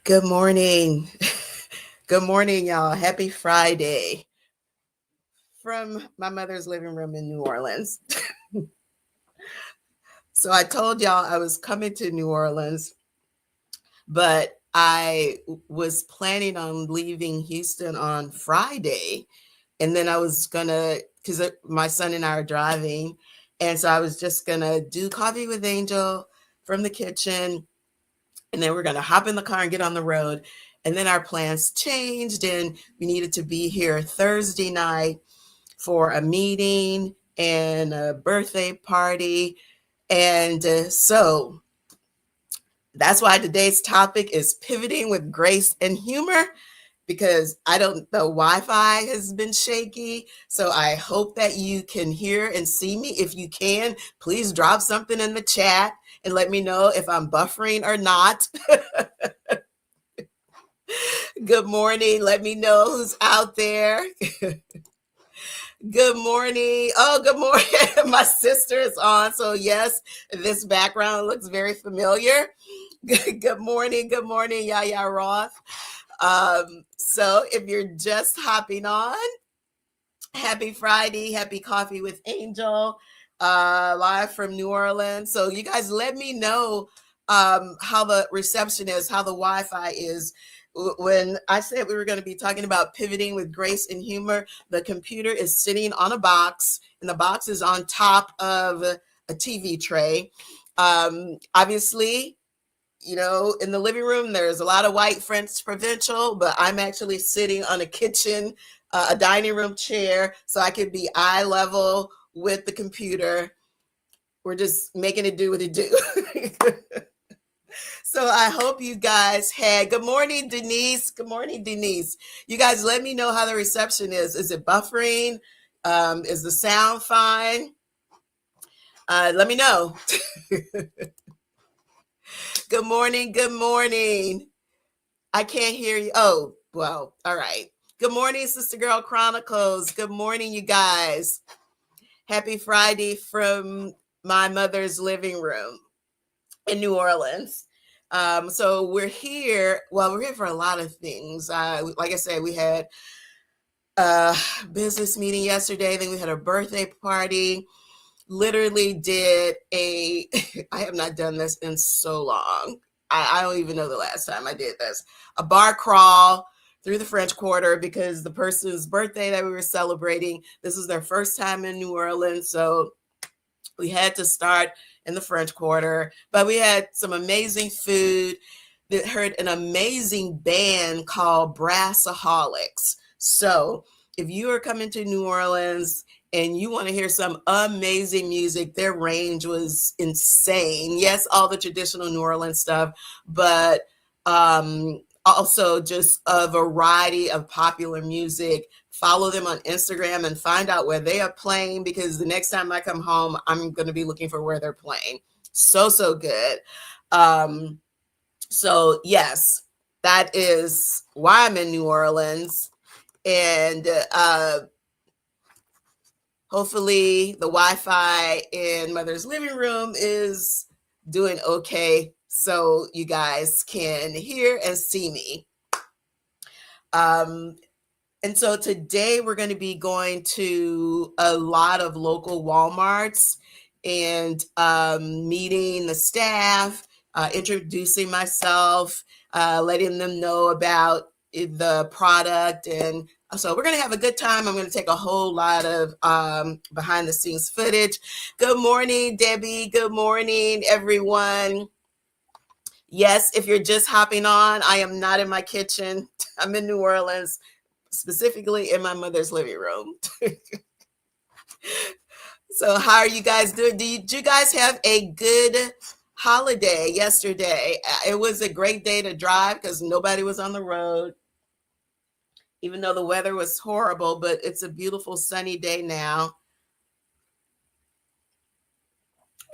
Good morning. Good morning, y'all. Happy Friday from my mother's living room in New Orleans. So I told y'all I was coming to New Orleans, but I was planning on leaving Houston on Friday. And then I was gonna, because my son and I are driving. And so I was just gonna do coffee with Angel from the kitchen. And then we're gonna hop in the car and get on the road. And then our plans changed, and we needed to be here Thursday night for a meeting and a birthday party. And so that's why today's topic is pivoting with grace and humor, because the Wi-Fi has been shaky. So I hope that you can hear and see me. If you can, please drop something in the chat and let me know if I'm buffering or not. Good morning. Let me know who's out there. Good morning. Oh, good morning. My sister is on. So yes, this background looks very familiar. Good morning. Good morning, Yaya Roth. So if you're just hopping on, happy Friday, happy coffee with Angel, live from New Orleans. So you guys let me know how the reception is, how the Wi-Fi is. When I said we were going to be talking about pivoting with grace and humor, the computer is sitting on a box, and the box is on top of a TV tray. Obviously, in the living room, there's a lot of white French provincial, but I'm actually sitting on a dining room chair, so I could be eye level with the computer. We're just making it do what it do. So I hope you guys had, good morning, Denise. Good morning, Denise. You guys let me know how the reception is. Is it buffering? Is the sound fine? Let me know. Good morning. Good morning. I can't hear you. Oh, well, all right. Good morning, Sister Girl Chronicles. Good morning, you guys. Happy Friday from my mother's living room in New Orleans. So we're here. Well, we're here for a lot of things. Like I said, we had a business meeting yesterday. Then we had a birthday party. Literally did I have not done this in so long. I don't even know the last time I did this. A bar crawl through the French Quarter, because the person's birthday that we were celebrating, this was their first time in New Orleans. So we had to start in the French Quarter, but we had some amazing food. That heard an amazing band called Brassaholics. So if you are coming to New Orleans and you want to hear some amazing music, their range was insane. Yes, all the traditional New Orleans stuff, but also just a variety of popular music. Follow them on Instagram and find out where they are playing, because the next time I come home, I'm going to be looking for where they're playing. So good. So yes, that is why I'm in New Orleans. And hopefully the Wi-Fi in Mother's living room is doing okay, so you guys can hear and see me. And so today we're going to be going to a lot of local Walmarts and meeting the staff, introducing myself, letting them know about the product. And so we're going to have a good time. I'm going to take a whole lot of behind the scenes footage. Good morning, Debbie. Good morning, everyone. Yes, if you're just hopping on, I am not in my kitchen. I'm in New Orleans, specifically in my mother's living room. So how are you guys doing? Did you guys have a good holiday yesterday? It was a great day to drive because nobody was on the road, even though the weather was horrible, but it's a beautiful sunny day now.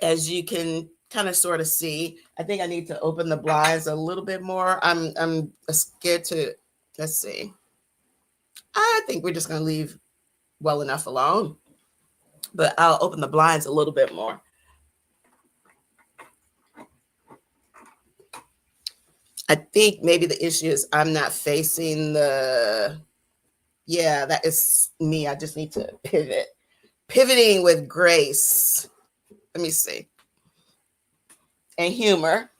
As you can kind of sort of see, I think I need to open the blinds a little bit more. I'm scared to, let's see. I think we're just going to leave well enough alone, but I'll open the blinds a little bit more. I think maybe the issue is I'm not facing the, yeah, that is me. I just need to pivot. Pivoting with grace. Let me see. And humor.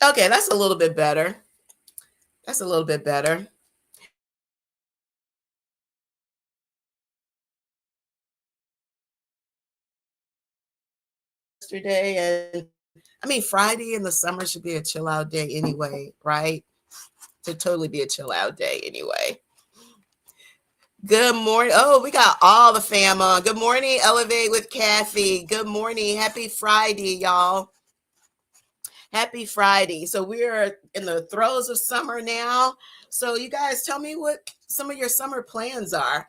Okay, that's a little bit better. That's a little bit better. Yesterday, and I mean, Friday in the summer should be a chill out day anyway, right? To totally be a chill out day anyway. Good morning. Oh, we got all the fam on. Good morning, Elevate with Kathy. Good morning. Happy Friday, y'all. Happy Friday. So we're in the throes of summer now. So you guys tell me what some of your summer plans are.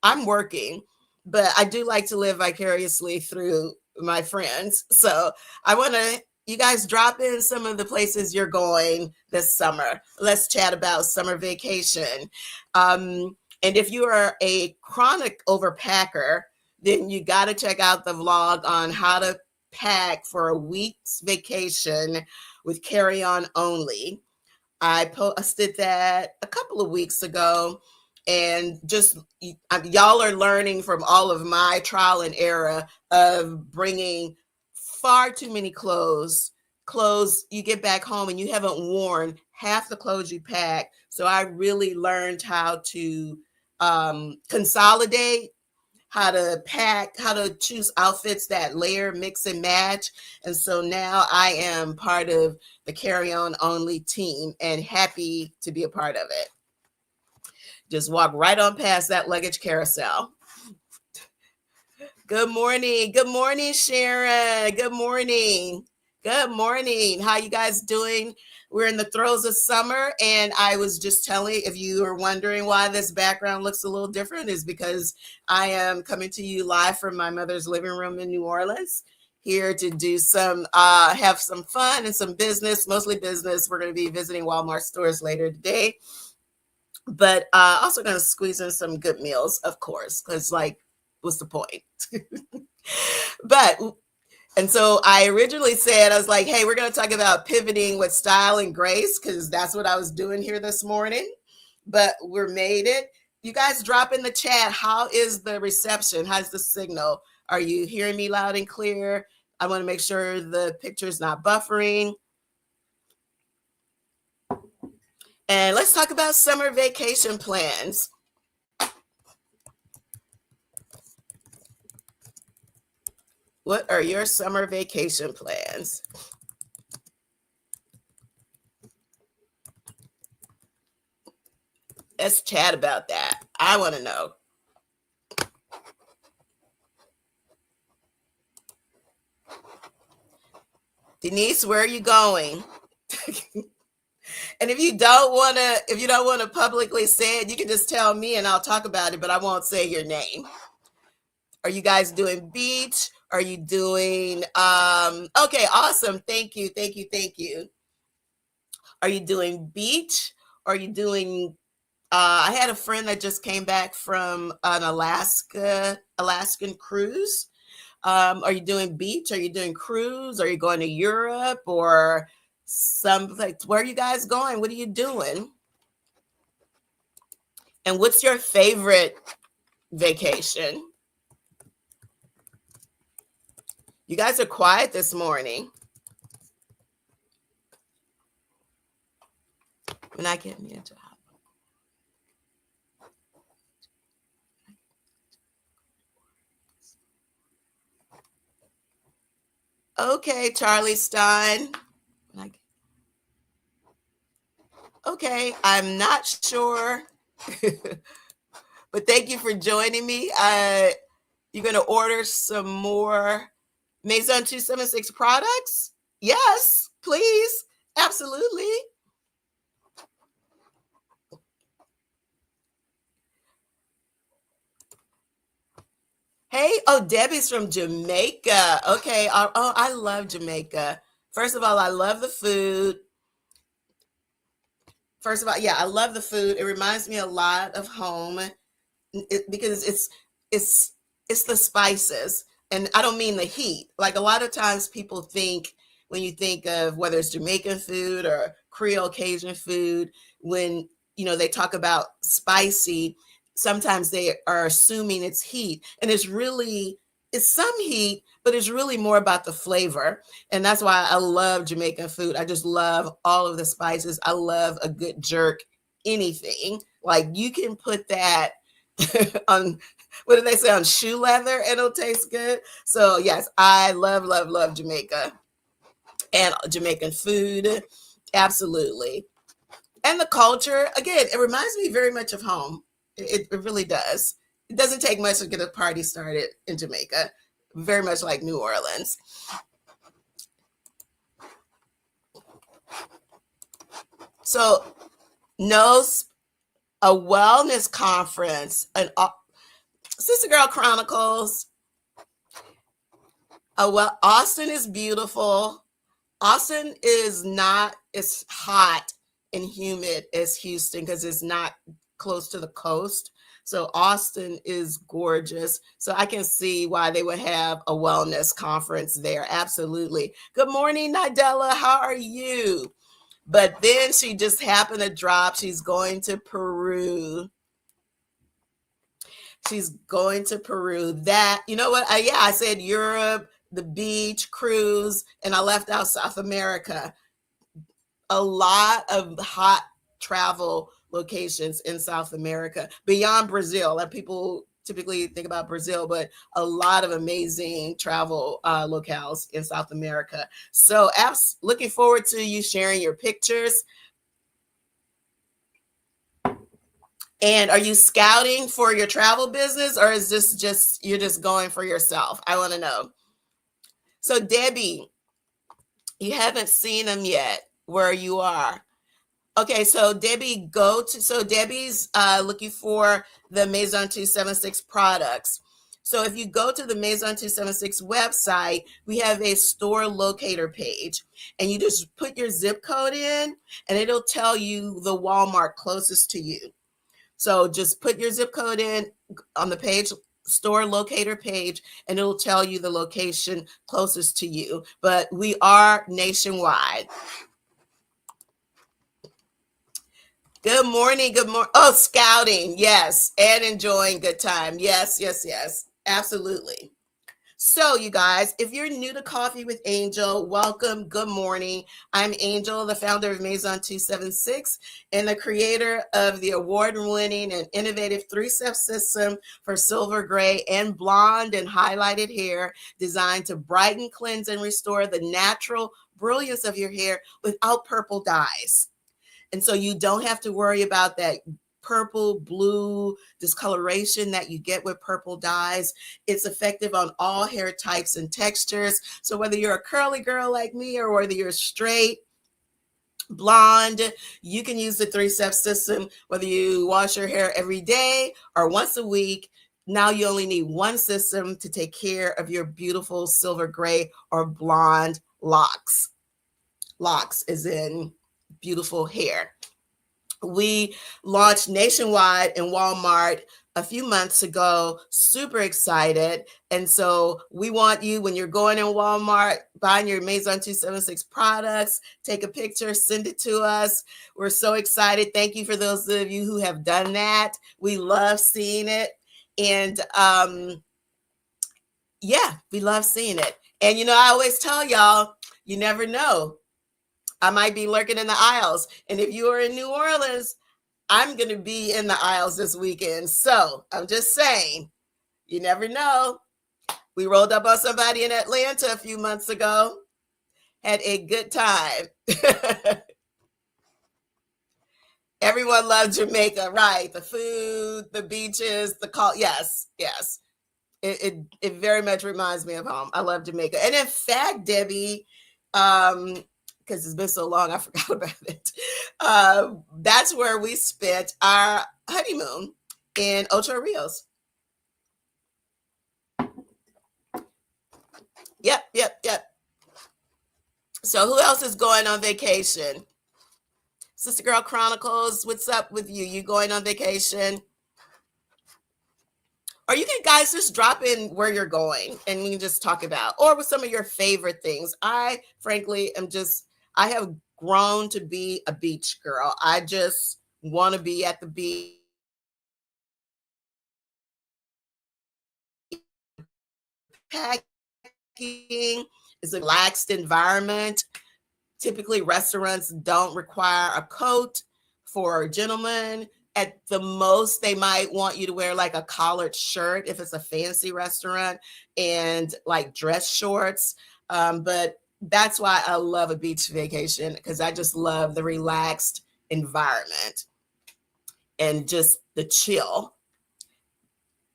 I'm working, but I do like to live vicariously through my friends. So I want to, you guys drop in some of the places you're going this summer. Let's chat about summer vacation. And if you are a chronic overpacker, then you got to check out the vlog on how to pack for a week's vacation with carry-on only. I posted that a couple of weeks ago, and just y'all are learning from all of my trial and error of bringing far too many clothes you get back home and you haven't worn half the clothes you packed. So I really learned how to consolidate, how to pack, how to choose outfits that layer, mix and match. And so now I am part of the carry-on only team and happy to be a part of it. Just walk right on past that luggage carousel. Good morning. Good morning, Sharon. Good morning. Good morning. How you guys doing? We're in the throes of summer, and I was just telling, if you are wondering why this background looks a little different, is because I am coming to you live from my mother's living room in New Orleans, here to do some, have some fun and some business, mostly business. We're going to be visiting Walmart stores later today, but also going to squeeze in some good meals, of course, because like, what's the point? But and so I originally said, I was like, hey, we're going to talk about pivoting with style and grace, because that's what I was doing here this morning. But we're made it. You guys drop in the chat. How is the reception? How's the signal? Are you hearing me loud and clear? I want to make sure the picture's not buffering. And let's talk about summer vacation plans. What are your summer vacation plans? Let's chat about that. I want to know. Denise, where are you going? And if you don't want to publicly say it, you can just tell me and I'll talk about it, but I won't say your name. Are you guys doing beach? Are you doing okay, awesome. Thank you. Thank you. Thank you. Are you doing beach? Are you doing I had a friend that just came back from an Alaskan cruise. Are you doing beach? Are you doing cruise? Are you going to Europe or some like, where are you guys going? What are you doing? And what's your favorite vacation? You guys are quiet this morning. When I get me a job. Okay, Charlie Stein. Okay, I'm not sure. But thank you for joining me. You're going to order some more Maison 276 products? Yes, please. Absolutely. Hey, oh, Debbie's from Jamaica. Okay. Oh, I love Jamaica. First of all, I love the food. First of all, yeah, I love the food. It reminds me a lot of home because it's the spices. And I don't mean the heat. Like a lot of times people think, when you think of whether it's Jamaican food or Creole Cajun food, when they talk about spicy, sometimes they are assuming it's heat, and it's some heat, but it's really more about the flavor. And that's why I love Jamaican food. I just love all of the spices. I love a good jerk, anything. Like you can put that on, what do they say, on shoe leather, and it'll taste good. So yes, I love, love, love Jamaica and Jamaican food. Absolutely. And the culture, again, it reminds me very much of home. It really does. It doesn't take much to get a party started in Jamaica. Very much like New Orleans. So, knows a wellness conference, an Sister Girl Chronicles. Austin is beautiful. Austin is not as hot and humid as Houston because it's not close to the coast. So Austin is gorgeous. So I can see why they would have a wellness conference there. Absolutely. Good morning, Nadella. How are you? But then she just happened to drop. She's going to Peru. She's going to Peru. That, you know what? I said Europe, the beach, cruise, and I left out South America. A lot of hot travel locations in South America beyond Brazil. Like people typically think about Brazil, but a lot of amazing travel locales in South America. So looking forward to you sharing your pictures. And are you scouting for your travel business, or is this just, you're just going for yourself? I want to know. So Debbie, you haven't seen them yet where you are. Okay, so Debbie, Debbie's looking for the Maison 276 products. So if you go to the Maison 276 website, we have a store locator page, and you just put your zip code in, and it'll tell you the Walmart closest to you. So just put your zip code in on the page, store locator page, and it'll tell you the location closest to you. But we are nationwide. Good morning. Good morning. Oh, scouting. Yes. And enjoying good time. Yes, yes, yes. Absolutely. So, you guys, if you're new to Coffee with Angel, welcome. Good morning. I'm Angel, the founder of Maison 276 and the creator of the award-winning and innovative three-step system for silver gray and blonde and highlighted hair, designed to brighten, cleanse, and restore the natural brilliance of your hair without purple dyes. And so you don't have to worry about that purple, blue discoloration that you get with purple dyes. It's effective on all hair types and textures. So whether you're a curly girl like me or whether you're straight, blonde, you can use the three-step system, whether you wash your hair every day or once a week. Now you only need one system to take care of your beautiful silver gray or blonde locks. Locks as in beautiful hair. We launched nationwide in Walmart a few months ago. Super excited. And so we want you, when you're going in Walmart, buying your Maison 276 products, take a picture, send it to us. We're so excited. Thank you for those of you who have done that. We love seeing it. And we love seeing it. And, I always tell y'all, you never know. I might be lurking in the aisles. And if you are in New Orleans, I'm going to be in the aisles this weekend. So I'm just saying, you never know. We rolled up on somebody in Atlanta a few months ago, had a good time. Everyone loved Jamaica, right? The food, the beaches, the call. Yes, yes. It very much reminds me of home. I love Jamaica. And in fact, Debbie, because it's been so long, I forgot about it. That's where we spent our honeymoon, in Ocho Rios. Yep. So who else is going on vacation? Sister Girl Chronicles, what's up with you? You going on vacation? Or you can guys just drop in where you're going and we can just talk about, or with some of your favorite things. I frankly I have grown to be a beach girl. I just want to be at the beach. Packing is a relaxed environment. Typically, restaurants don't require a coat for gentlemen. At the most, they might want you to wear like a collared shirt if it's a fancy restaurant and like dress shorts. But that's why I love a beach vacation, because I just love the relaxed environment and just the chill.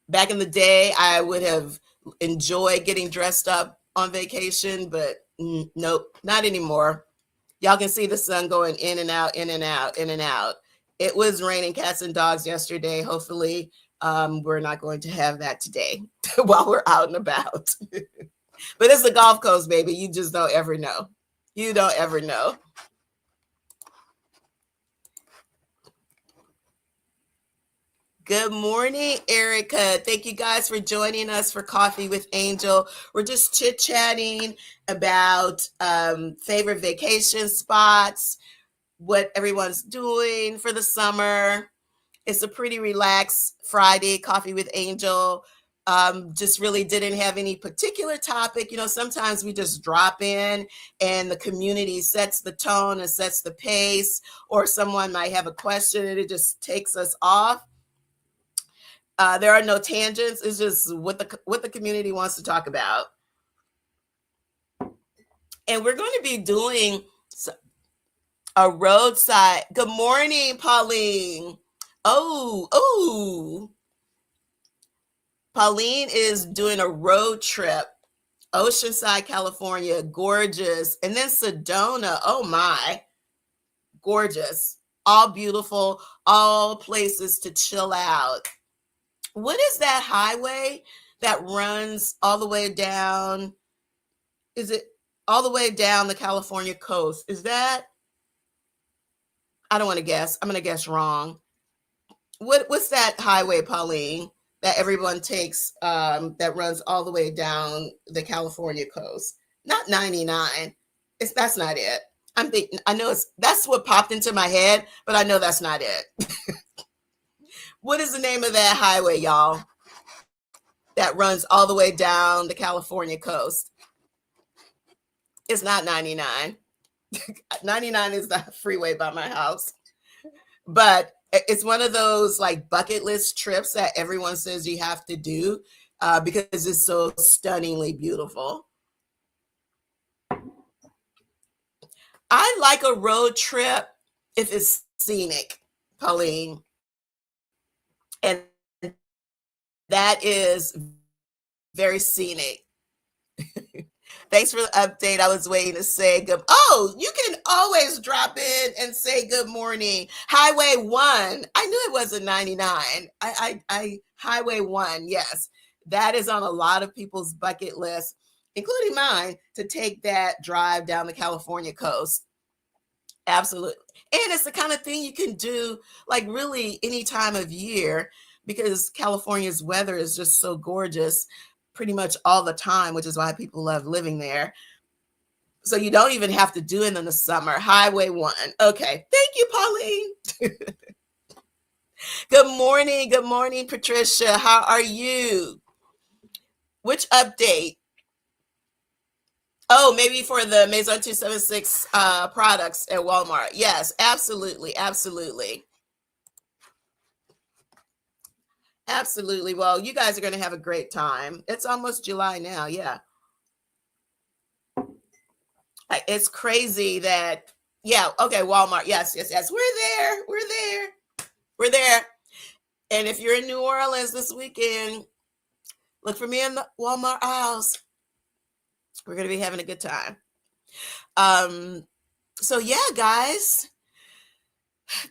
Back in the day, I would have enjoyed getting dressed up on vacation, but nope, not anymore. Y'all can see the sun going in and out, in and out, in and out. It was raining cats and dogs yesterday. Hopefully, we're not going to have that today while we're out and about. But it's the Gulf Coast, baby. You just don't ever know. You don't ever know. Good morning, Erica. Thank you guys for joining us for Coffee with Angel. We're just chit-chatting about favorite vacation spots, what everyone's doing for the summer. It's a pretty relaxed Friday, Coffee with Angel. Just really didn't have any particular topic. You know, sometimes we just drop in and the community sets the tone and sets the pace, or someone might have a question and it just takes us off. There are no tangents. It's just what the community wants to talk about. And we're going to be doing a roadside. Good morning, Pauline. Oh. Pauline is doing a road trip. Oceanside, California, gorgeous. And then Sedona, oh my, gorgeous. All beautiful, all places to chill out. What is that highway that runs all the way down? Is it all the way down the California coast? Is that? I don't want to guess. I'm going to guess wrong. What's that highway, Pauline, that everyone takes that runs all the way down the California coast? Not 99. That's not it. I'm thinking. I know that's what popped into my head, but I know that's not it. What is the name of that highway, y'all, that runs all the way down the California coast? It's not 99. 99 is the freeway by my house. But it's one of those like bucket list trips that everyone says you have to do because it's so stunningly beautiful. I like a road trip if it's scenic, Pauline. And that is very scenic. Thanks for the update. I was waiting to say good. Oh, you can always drop in and say good morning. Highway 1. I knew it wasn't 99. I Highway 1. Yes. That is on a lot of people's bucket list, including mine, to take that drive down the California coast. Absolutely. And it's the kind of thing you can do like really any time of year, because California's weather is just so gorgeous pretty much all the time, which is why people love living there. So you don't even have to do it in the summer. Highway 1. Okay. Thank you, Pauline. Good morning. Good morning, Patricia. How are you? Which update? Oh, maybe for the Maison 276 products at Walmart. Yes, absolutely. Absolutely. Absolutely. Well, you guys are going to have a great time. It's almost July now. Yeah. It's crazy that, yeah. Okay. Walmart. Yes. We're there. And if you're in New Orleans this weekend, look for me in the Walmart aisles. We're going to be having a good time. So yeah, guys,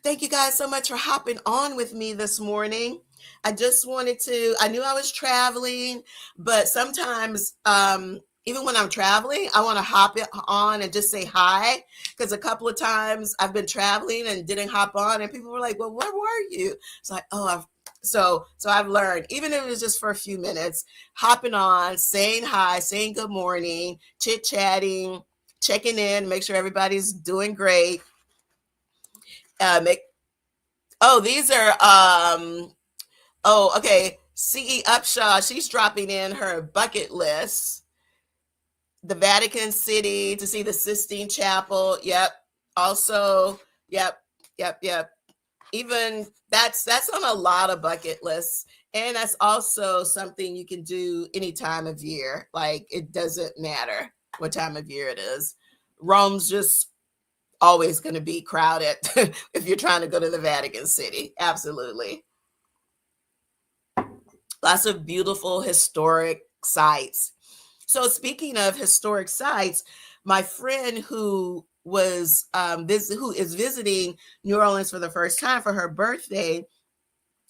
thank you guys so much for hopping on with me this morning. I just wanted to, I knew I was traveling, but sometimes, even when I'm traveling, I want to hop on and just say hi, because a couple of times I've been traveling and didn't hop on and people were like, well, where were you? It's like, oh, So I've learned, even if it was just for a few minutes, hopping on, saying hi, saying good morning, chit-chatting, checking in, make sure everybody's doing great. Make these are okay. CE Upshaw, she's dropping in her bucket list. The Vatican City, to see the Sistine Chapel. Yep. Also, yep. Even that's on a lot of bucket lists. And that's also something you can do any time of year. Like, it doesn't matter what time of year it is. Rome's just always going to be crowded if you're trying to go to the Vatican City. Absolutely. Lots of beautiful historic sites. So speaking of historic sites, my friend who was who is visiting New Orleans for the first time for her birthday,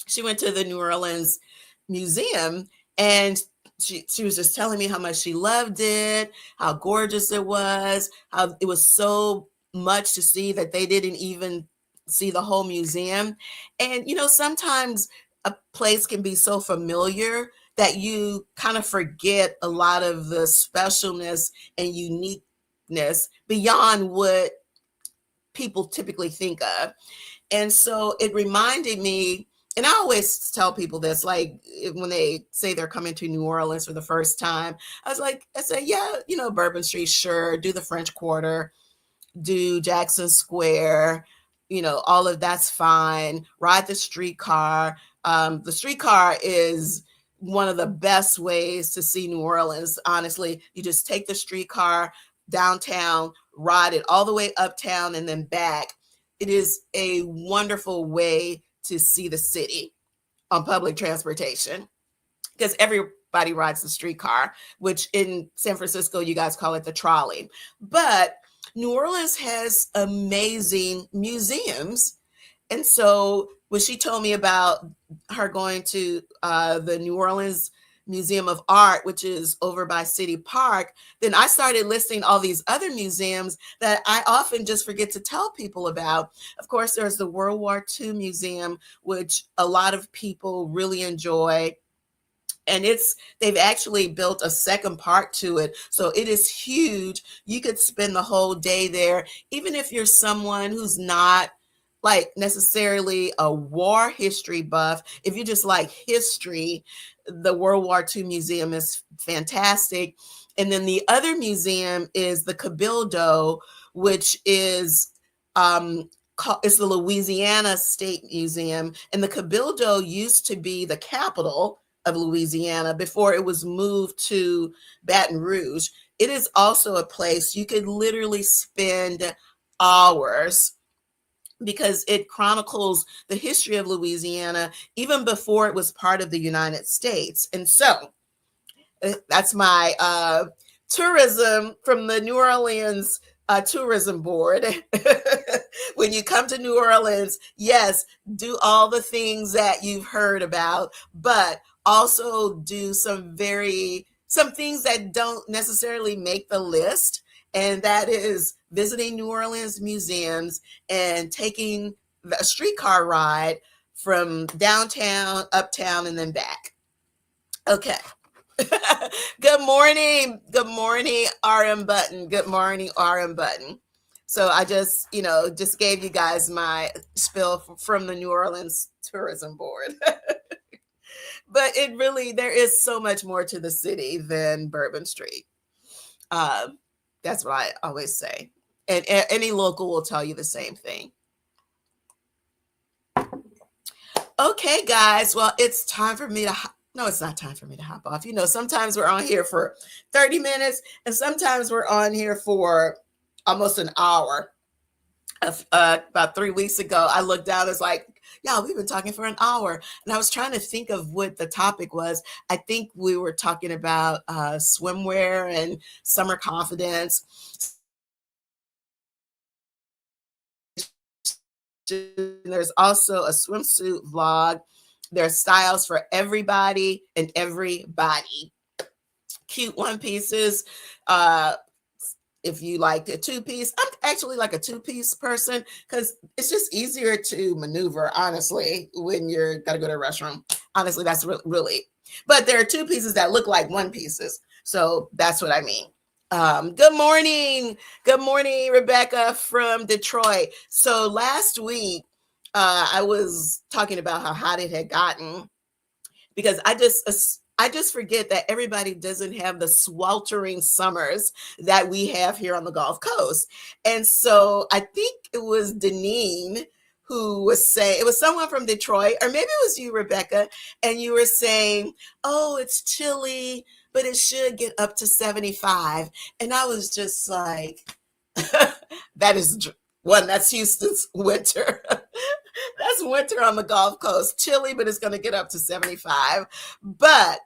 she went to the New Orleans Museum, and she was just telling me how much she loved it, how gorgeous it was, how it was so much to see that they didn't even see the whole museum. And sometimes a place can be so familiar that you kind of forget a lot of the specialness and uniqueness beyond what people typically think of. And so it reminded me, and I always tell people this, like when they say they're coming to New Orleans for the first time, I say, yeah, Bourbon Street, sure, do the French Quarter, do Jackson Square, all of that's fine. Ride the streetcar. The streetcar is one of the best ways to see New Orleans. Honestly, you just take the streetcar downtown, ride it all the way uptown and then back. It is a wonderful way to see the city on public transportation, because everybody rides the streetcar, which in San Francisco, you guys call it the trolley. But New Orleans has amazing museums. And so when she told me about her going to the New Orleans Museum of Art, which is over by City Park, then I started listing all these other museums that I often just forget to tell people about. Of course, there's the World War II Museum, which a lot of people really enjoy. And they've actually built a second part to it. So it is huge. You could spend the whole day there, even if you're someone who's not like necessarily a war history buff. If you just like history, the World War II Museum is fantastic. And then the other museum is the Cabildo, which is it's the Louisiana State Museum. And the Cabildo used to be the capital of Louisiana before it was moved to Baton Rouge. It is also a place you could literally spend hours, because it chronicles the history of Louisiana even before it was part of the United States. And so that's my tourism from the New Orleans tourism board. When you come to New Orleans, yes, do all the things that you've heard about, but also do some things that don't necessarily make the list. And that is visiting New Orleans museums and taking a streetcar ride from downtown, uptown, and then back. Okay. Good morning. Good morning, RM Button. Good morning, RM Button. So I just gave you guys my spiel from the New Orleans Tourism Board. But there is so much more to the city than Bourbon Street. That's what I always say. And any local will tell you the same thing. Okay, guys. Well, it's time for me to no, it's not time for me to hop off. Sometimes we're on here for 30 minutes and sometimes we're on here for almost an hour. About 3 weeks ago, I looked down, it's like, yeah, we've been talking for an hour. And I was trying to think of what the topic was. I think we were talking about swimwear and summer confidence. There's also a swimsuit vlog. There's styles for everybody and everybody. Cute one pieces. If you like a two-piece, actually like a two-piece person because it's just easier to maneuver, honestly, when you're got to go to the restroom. Honestly, that's really. But there are two pieces that look like one pieces. So that's what I mean. Good morning. Good morning, Rebecca from Detroit. So last week, I was talking about how hot it had gotten because I just forget that everybody doesn't have the sweltering summers that we have here on the Gulf Coast. And so I think it was Deneen who was saying, it was someone from Detroit, or maybe it was you, Rebecca, and you were saying, oh, it's chilly, but it should get up to 75. And I was just like, that is one, that's Houston's winter. That's winter on the Gulf Coast. Chilly, but it's going to get up to 75. But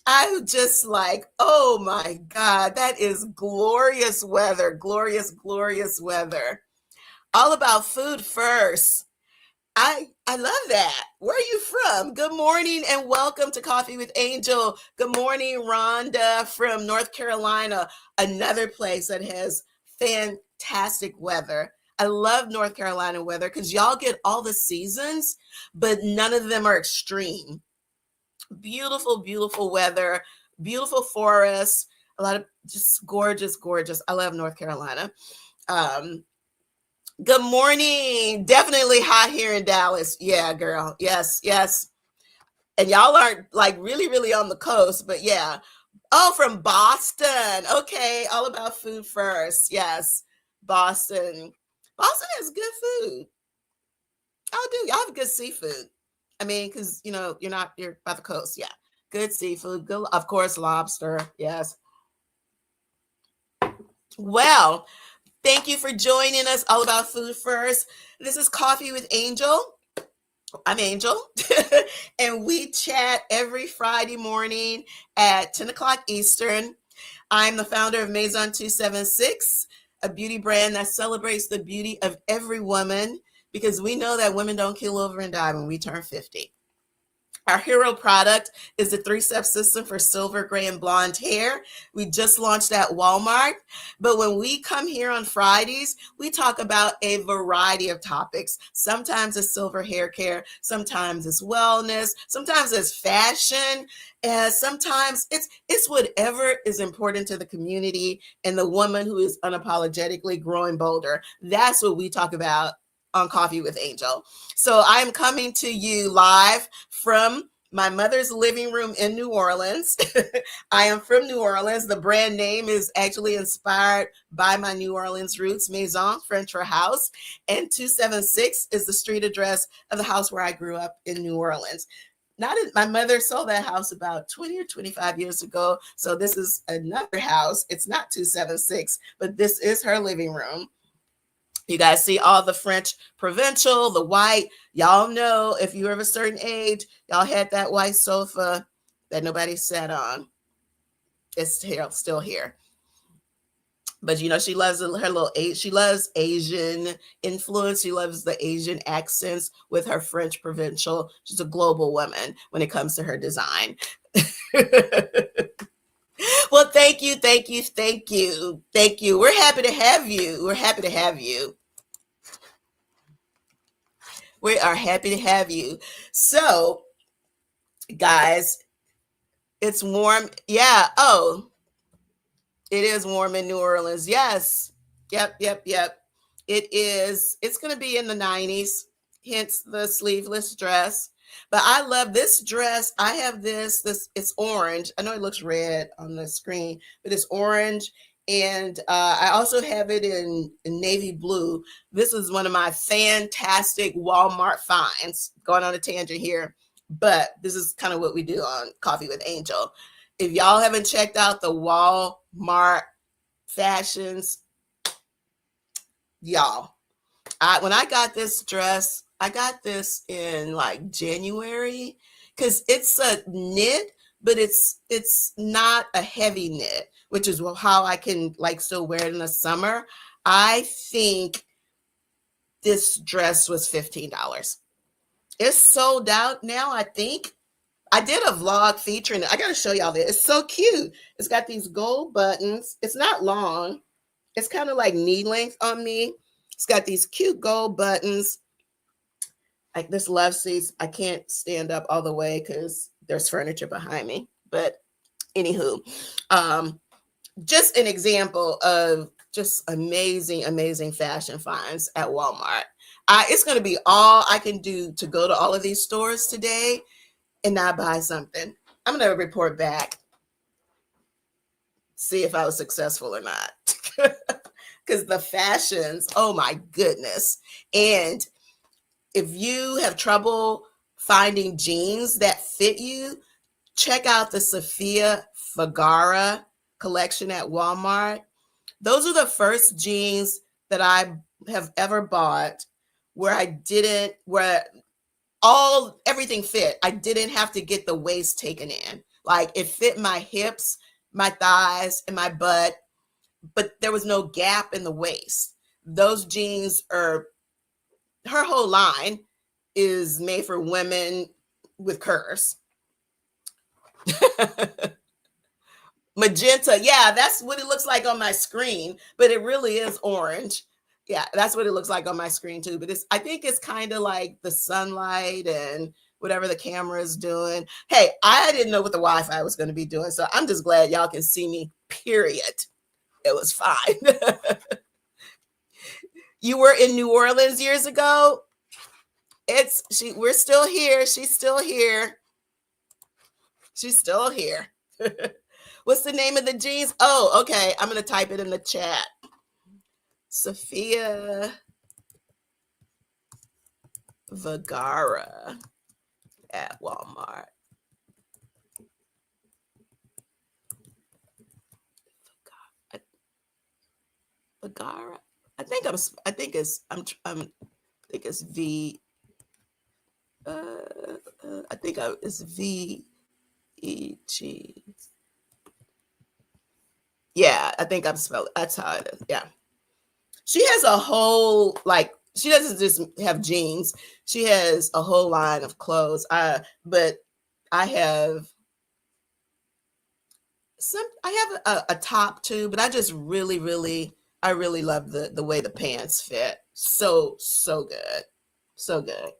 I'm just like, oh my God, that is glorious weather. Glorious, glorious weather. All about food first. I love that. Where are you from? Good morning and welcome to Coffee with Angel. Good morning, Rhonda from North Carolina, another place that has fantastic weather. I love North Carolina weather because y'all get all the seasons, but none of them are extreme. Beautiful, beautiful weather, beautiful forests, a lot of just gorgeous, gorgeous. I love North Carolina. Good morning. Definitely hot here in Dallas. Yeah, girl. Yes, yes. And y'all aren't like really, really on the coast, but yeah. Oh, from Boston. Okay, all about food first. Yes, Boston. Boston has good food. Oh, do y'all have good seafood? I mean, because you're by the coast. Yeah, good seafood. Good, of course, lobster. Yes. Well, thank you for joining us. All about food first. This is Coffee with Angel. I'm Angel, and we chat every Friday morning at 10 o'clock Eastern. I'm the founder of Maison 276, a beauty brand that celebrates the beauty of every woman because we know that women don't keel over and die when we turn 50. Our hero product is the 3-step system for silver, gray, and blonde hair. We just launched at Walmart. But when we come here on Fridays, we talk about a variety of topics. Sometimes it's silver hair care. Sometimes it's wellness. Sometimes it's fashion. And sometimes it's whatever is important to the community and the woman who is unapologetically growing bolder. That's what we talk about on Coffee with Angel. So I'm coming to you live from my mother's living room in New Orleans. I am from New Orleans. The brand name is actually inspired by my New Orleans roots, Maison, French for house. And 276 is the street address of the house where I grew up in New Orleans. My mother sold that house about 20 or 25 years ago. So this is another house. It's not 276, but this is her living room. You guys see all the French provincial, the white. Y'all know if you're of a certain age, y'all had that white sofa that nobody sat on. It's still here. But she loves her little she loves Asian influence. She loves the Asian accents with her French provincial. She's a global woman when it comes to her design. Well, thank you. We're happy to have you. We are happy to have you. So, guys, it's warm. Yeah. Oh, it is warm in New Orleans. Yes. Yep. It is. It's going to be in the 90s, hence the sleeveless dress. But I love this dress. I have this, it's orange. I know it looks red on the screen, but it's orange. And I also have it in navy blue. This is one of my fantastic Walmart finds. Going on a tangent here, but this is kind of what we do on Coffee with Angel. If y'all haven't checked out the Walmart fashions, y'all, when I got this dress, I got this in like January because it's a knit, but it's not a heavy knit, which is how I can like still wear it in the summer. I think this dress was $15. It's sold out now, I think. I did a vlog featuring it. I got to show y'all this. It's so cute. It's got these gold buttons. It's not long. It's kind of like knee length on me. It's got these cute gold buttons. Like this love seats, I can't stand up all the way because there's furniture behind me. But anywho, just an example of just amazing, amazing fashion finds at Walmart. It's going to be all I can do to go to all of these stores today and not buy something. I'm going to report back, see if I was successful or not. Because the fashions, oh my goodness. And if you have trouble finding jeans that fit you, check out the Sofia Vergara collection at Walmart. Those are the first jeans that I have ever bought where everything fit. I didn't have to get the waist taken in. Like it fit my hips, my thighs, and my butt, but there was no gap in the waist. Those jeans her whole line is made for women with curves. Magenta. Yeah, that's what it looks like on my screen, but it really is orange. Yeah, that's what it looks like on my screen too. But I think it's kind of like the sunlight and whatever the camera is doing. Hey, I didn't know what the Wi-Fi was going to be doing, so I'm just glad y'all can see me, period. It was fine. You were in New Orleans years ago? We're still here. She's still here. She's still here. What's the name of the jeans? Oh, okay. I'm going to type it in the chat. Sofia Vergara at Walmart. Vergara. I think it's V. I think it's VEG. Yeah, I think I'm spelled. That's how it is. Yeah. She has a whole, like, she doesn't just have jeans. She has a whole line of clothes. But I have a top too, but I just really, really, I really love the way the pants fit. So good. So good.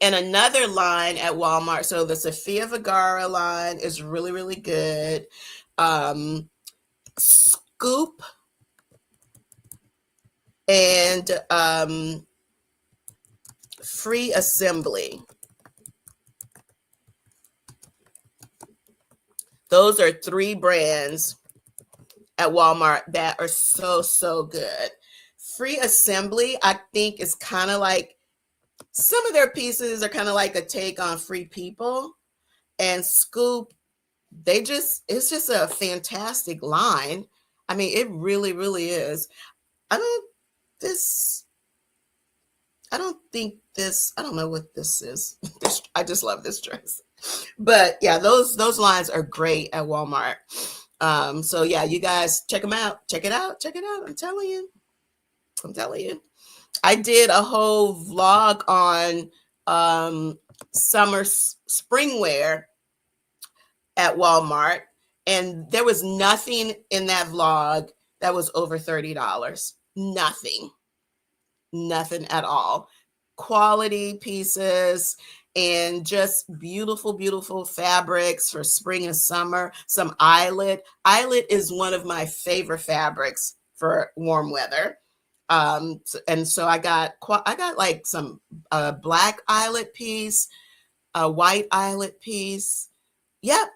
And another line at Walmart. So the Sofia Vergara line is really, really good. Scoop and Free Assembly. Those are 3 brands at Walmart that are so good. Free Assembly, I think, is kind of like, some of their pieces are kind of like a take on Free People. And Scoop, it's just a fantastic line. I mean, it really, really is. I don't know what this is. I just love this dress. But yeah, those lines are great at Walmart. So yeah, you guys check them out. Check it out. I'm telling you. I did a whole vlog on spring wear at Walmart, and there was nothing in that vlog that was over $30. Nothing at all. Quality pieces and just beautiful fabrics for spring and summer. Some eyelet is one of my favorite fabrics for warm weather. And so I got like some black eyelet piece, a white eyelet piece. Yep.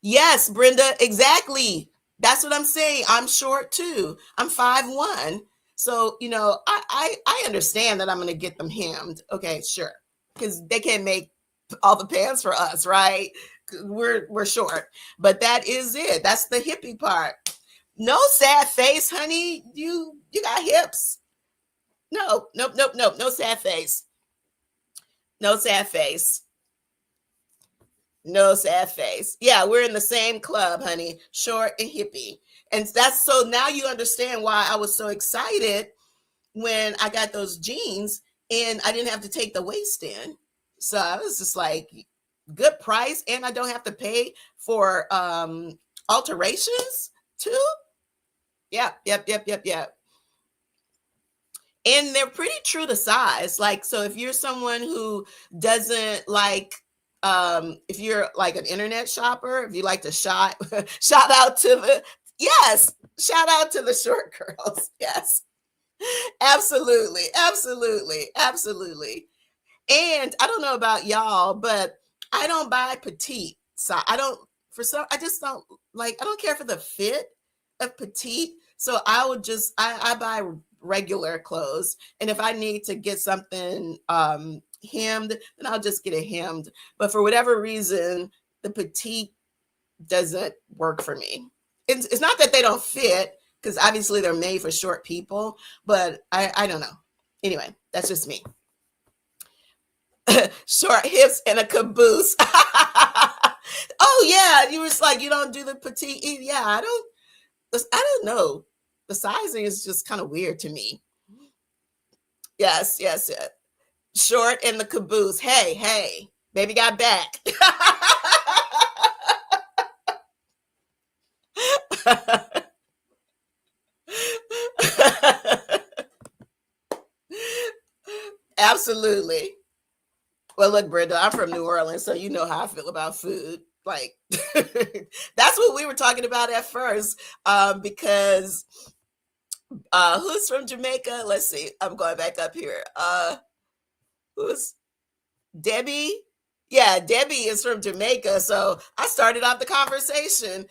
Yes, Brenda, exactly. That's what I'm saying. I'm short too. I'm 5'1". So, I understand that I'm going to get them hemmed. Okay, sure. Because they can't make all the pants for us, right? We're short. But that is it. That's the hippie part. No sad face, honey. You got hips. No sad face. No sad face. No sad face. Yeah, we're in the same club, honey. Short and hippie. And that's, so now you understand why I was so excited when I got those jeans and I didn't have to take the waist in. So I was just like, good price, and I don't have to pay for alterations too. Yep. And they're pretty true to size. Like, so if you're someone who doesn't like, if you're like an internet shopper, if you like to shop, shout out to the, yes, shout out to the short girls. Yes, absolutely. And I don't know about y'all, but I don't buy petite. So I don't, I just don't like, I don't care for the fit of petite. So I buy regular clothes. And if I need to get something hemmed, then I'll just get it hemmed. But for whatever reason, the petite doesn't work for me. It's not that they don't fit, because obviously they're made for short people, but I don't know. Anyway, that's just me. Short hips and a caboose. Oh yeah, you were like, you don't do the petite. Yeah, I don't know. The sizing is just kind of weird to me. Yes. Short and the caboose. Hey, baby got back. Absolutely. Well, look, Brenda, I'm from New Orleans, so you know how I feel about food. Like, that's what we were talking about at first, because who's from Jamaica? Let's see. I'm going back up here. Who's Debbie? Yeah, Debbie is from Jamaica. So I started off the conversation.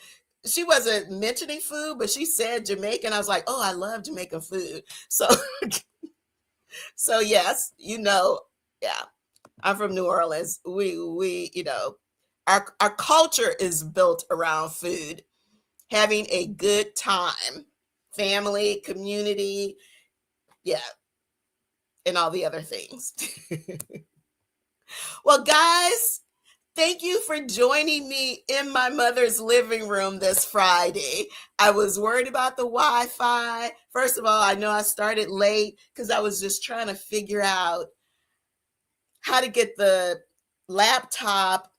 She wasn't mentioning food, but she said Jamaican. I was like, oh, I love Jamaican food. So, so yes, yeah. I'm from New Orleans. We our culture is built around food, having a good time, family, community, yeah, and all the other things. Well, guys, thank you for joining me in my mother's living room this Friday. I was worried about the Wi-Fi. First of all, I know I started late because I was just trying to figure out how to get the laptop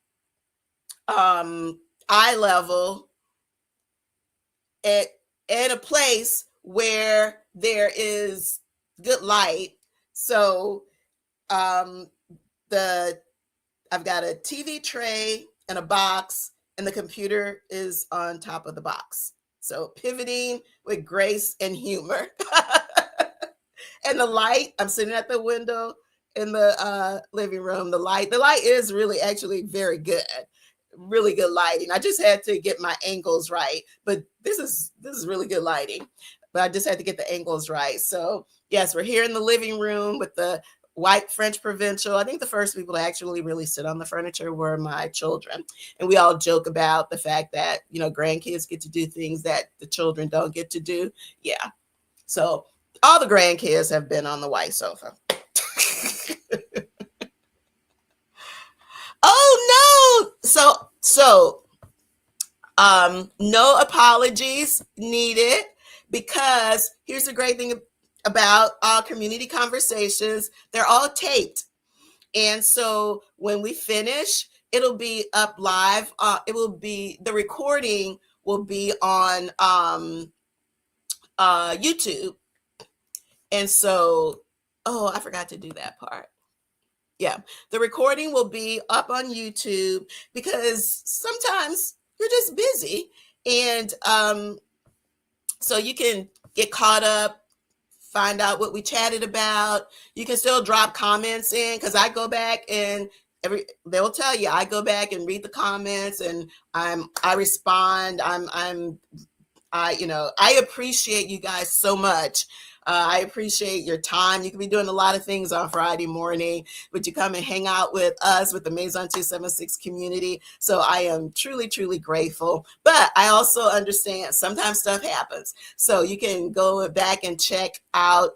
eye level at a place where there is good light. So I've got a TV tray and a box, and the computer is on top of the box. So pivoting with grace and humor. And the light, I'm sitting at the window in the living room. The light is really actually very good. Really good lighting. I just had to get my angles right, but this is really good lighting. But I just had to get the angles right. So yes, we're here in the living room with the white French provincial. I think the first people to actually really sit on the furniture were my children. And we all joke about the fact that, grandkids get to do things that the children don't get to do. Yeah. So all the grandkids have been on the white sofa. Oh no. So no apologies needed, because here's the great thing about our community conversations. They're all taped. And so when we finish, it'll be up live. The recording will be on YouTube. And so, oh, I forgot to do that part. Yeah, the recording will be up on YouTube, because sometimes you're just busy. And so you can get caught up, find out what we chatted about. You can still drop comments in, because I go back and they'll tell you, I go back and read the comments, and I respond. I appreciate you guys so much. I appreciate your time. You can be doing a lot of things on Friday morning, but you come and hang out with us, with the Maison 276 community. So I am truly, truly grateful. But I also understand sometimes stuff happens. So you can go back and check out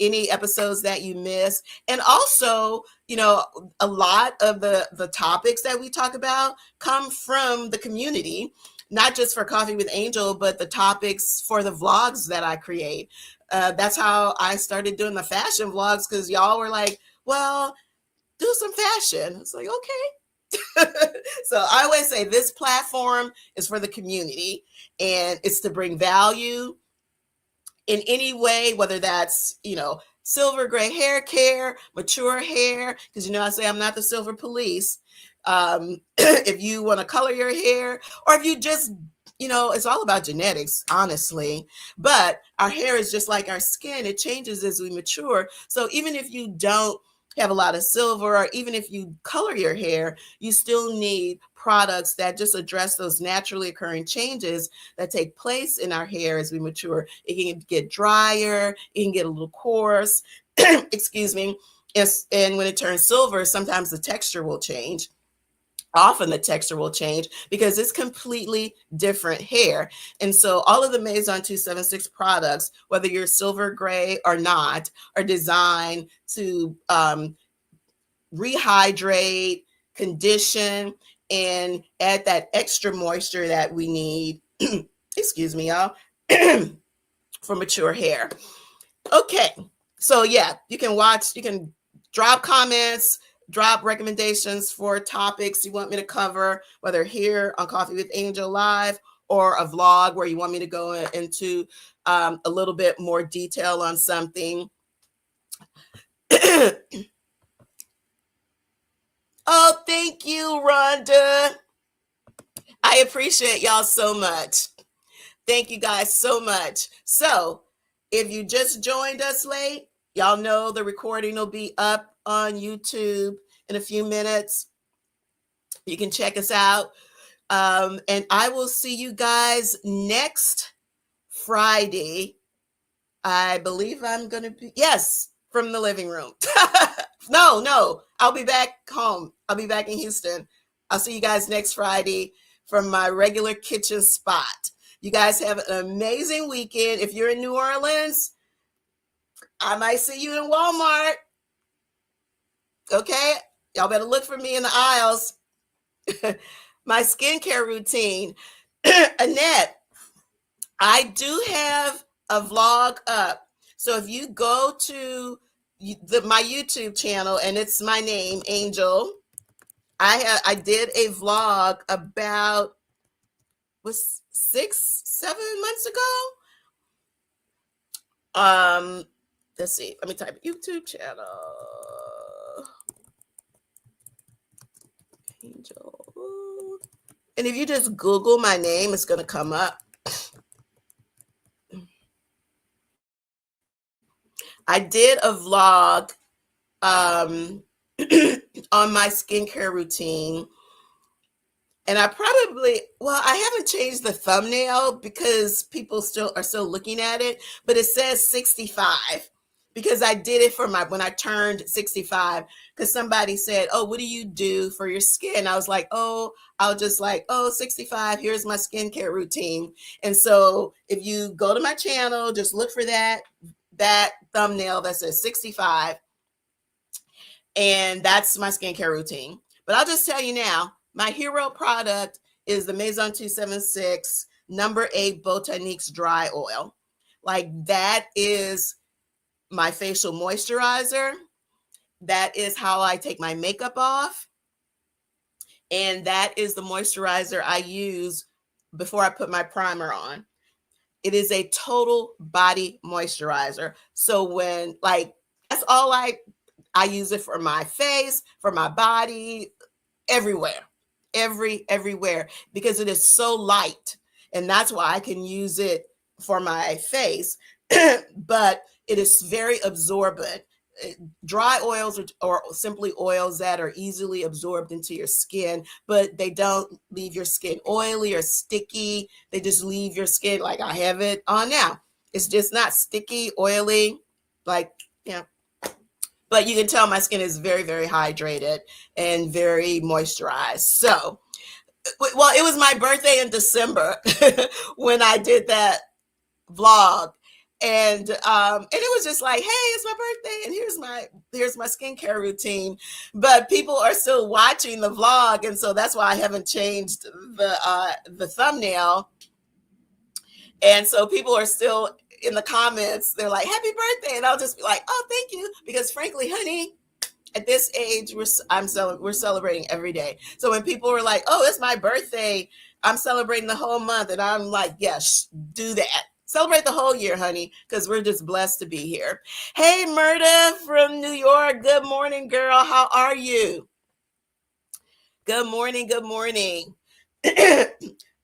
any episodes that you miss. And also, a lot of the topics that we talk about come from the community, not just for Coffee with Angel, but the topics for the vlogs that I create. That's how I started doing the fashion vlogs, because y'all were like, well, do some fashion. It's like, okay. So I always say this platform is for the community, and it's to bring value in any way, whether that's, silver gray hair care, mature hair, because, I say I'm not the silver police. If you want to color your hair, or if you just, it's all about genetics, honestly. But our hair is just like our skin. It changes as we mature. So even if you don't have a lot of silver, or even if you color your hair, you still need products that just address those naturally occurring changes that take place in our hair as we mature. It can get drier, it can get a little coarse, excuse me. And when it turns silver, sometimes the texture will change. Often the texture will change because it's completely different hair. And so all of the Maison 276 products, whether you're silver gray or not, are designed to rehydrate, condition, and add that extra moisture that we need, excuse me, y'all, for mature hair. Okay, so yeah, you can drop comments, drop recommendations for topics you want me to cover, whether here on Coffee with Angel Live or a vlog where you want me to go into a little bit more detail on something. Oh, thank you, Rhonda. I appreciate y'all so much. Thank you guys so much. So if you just joined us late, y'all know the recording will be up on YouTube in a few minutes. You can check us out. And I will see you guys next Friday. I believe I'm going to be, yes, from the living room. No, I'll be back home. I'll be back in Houston. I'll see you guys next Friday from my regular kitchen spot. You guys have an amazing weekend. If you're in New Orleans, I might see you in Walmart. Okay? Y'all better look for me in the aisles. My skincare routine. Annette, I do have a vlog up. So if you go to my YouTube channel, and it's my name, Angel, I did a vlog about, was 6-7 months ago. Let's see. Let me type YouTube channel. Angel. And if you just Google my name, it's going to come up. I did a vlog on my skincare routine. And I haven't changed the thumbnail because people are still looking at it, but it says 65 because I did it for when I turned 65, because somebody said, oh, what do you do for your skin? I was like, I'll just 65, here's my skincare routine. And so if you go to my channel, just look for that thumbnail that says 65. And that's my skincare routine. But I'll just tell you now, my hero product is the Maison 276 number 8 Botaniques dry oil. Like, that is my facial moisturizer. That is how I take my makeup off. And that is the moisturizer I use before I put my primer on. It is a total body moisturizer. So that's all I use it for my face, for my body, everywhere, everywhere, because it is so light. And that's why I can use it for my face, but it is very absorbent. Dry oils are simply oils that are easily absorbed into your skin, but they don't leave your skin oily or sticky. They just leave your skin like I have it on now. It's just not sticky, oily, but you can tell my skin is very, very hydrated and very moisturized. So, well, it was my birthday in December when I did that vlog. And it was just like, hey, it's my birthday, and here's my skincare routine. But people are still watching the vlog, and so that's why I haven't changed the thumbnail. And so people are still in the comments. They're like, happy birthday, and I'll just be like, oh, thank you, because frankly, honey, At this age, we're celebrating every day. So when people were like, "Oh, it's my birthday," I'm celebrating the whole month, and I'm like, "Yes, do that. Celebrate the whole year, honey, because we're just blessed to be here." Hey, Murda from New York. Good morning, girl. How are you? Good morning. Good morning.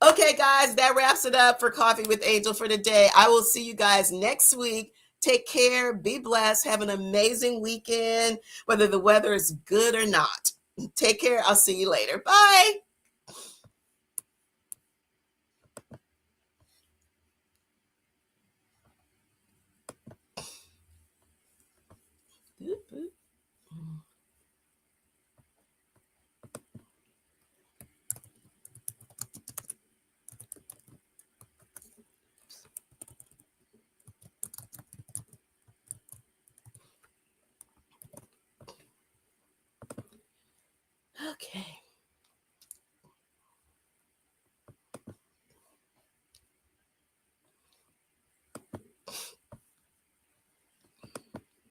Okay, guys, that wraps it up for Coffee with Angel for today. I will see you guys next week. Take care, be blessed, have an amazing weekend, whether the weather is good or not. Take care. I'll see you later. Bye. Okay.